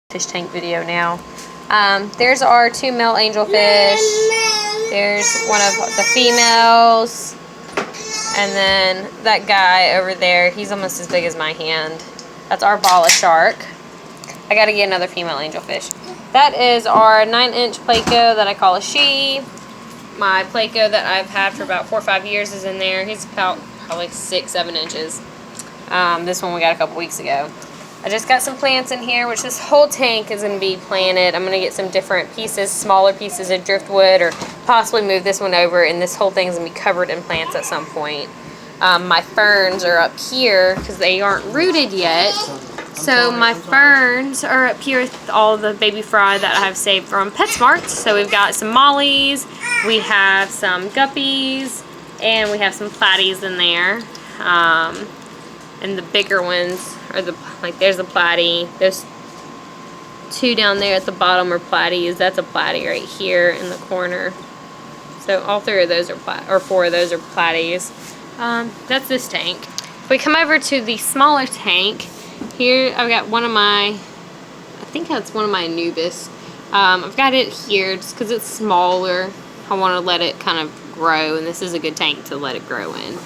fish tank video now. There's our 2 male angelfish. There's one of the females. And then that guy over there, he's almost as big as my hand. That's our bala shark. I gotta get another female angelfish. That is our 9-inch Placo that I call a she. My Placo that I've had for about 4 or 5 years is in there. He's about probably 6-7 inches. This one we got a couple weeks ago. I just got some plants in here, which this whole tank is going to be planted. I'm going to get some different pieces, smaller pieces of driftwood, or possibly move this one over, and this whole thing's going to be covered in plants at some point. My ferns are up here because they aren't rooted yet. So my ferns are up here with all the baby fry that I have saved from PetSmart. So we've got some mollies, we have some guppies, and we have some platies in there. And the bigger ones are there's a platy. There's 2 down there at the bottom are platies. That's a platy right here in the corner. So all 3 of those are 4 of those are platies. That's this tank. If we come over to the smaller tank, here I've got one of my, I think that's one of my Anubis. I've got it here just because it's smaller. I want to let it kind of grow, and this is a good tank to let it grow in.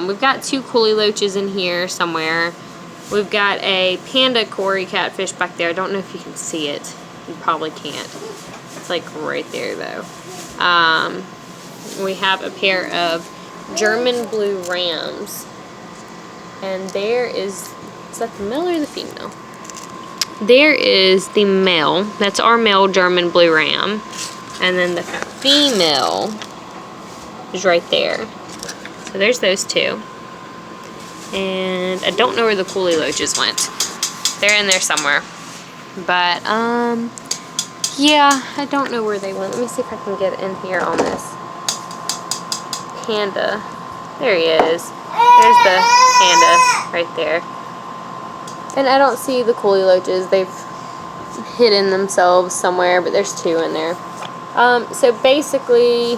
We've got 2 Coolie Loaches in here somewhere. We've got a panda Cory catfish back there. I don't know if you can see it. You probably can't. It's like right there though. We have a pair of German blue rams. And there is that the male or the female? There is the male. That's our male German blue ram. And then the female is right there. So there's those 2. And I don't know where the Coolie Loaches went. They're in there somewhere. But, yeah, I don't know where they went. Let me see if I can get in here on this panda. There he is. There's the panda right there. And I don't see the Coolie Loaches. They've hidden themselves somewhere, but there's 2 in there. So basically,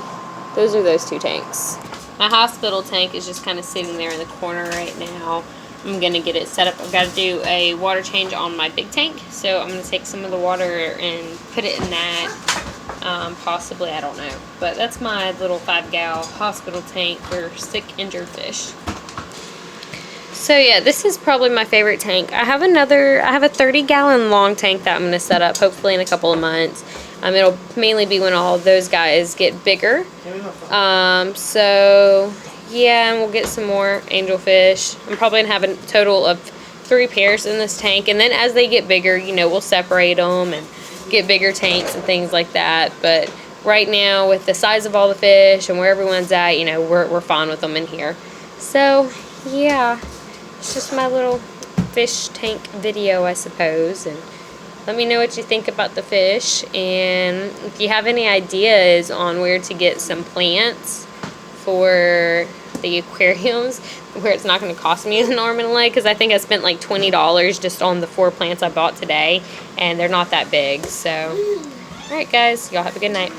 those are those 2 tanks. My hospital tank is just kind of sitting there in the corner right now. I'm going to get it set up. I've got to do a water change on my big tank. So I'm going to take some of the water and put it in that. Possibly, I don't know. But that's my little 5-gal hospital tank for sick, injured fish. So yeah, this is probably my favorite tank. I have a 30-gallon long tank that I'm going to set up hopefully in a couple of months. It'll mainly be when all of those guys get bigger. So yeah, and we'll get some more angelfish. I'm probably gonna have a total of 3 pairs in this tank, and then as they get bigger, you know, we'll separate them and get bigger tanks and things like that. But right now, with the size of all the fish and where everyone's at, you know, we're fine with them in here. So yeah, it's just my little fish tank video, I suppose. And let me know what you think about the fish, and if you have any ideas on where to get some plants for the aquariums where it's not going to cost me an arm and a leg, because I think I spent like $20 just on the 4 plants I bought today, and they're not that big. So, alright guys, y'all have a good night.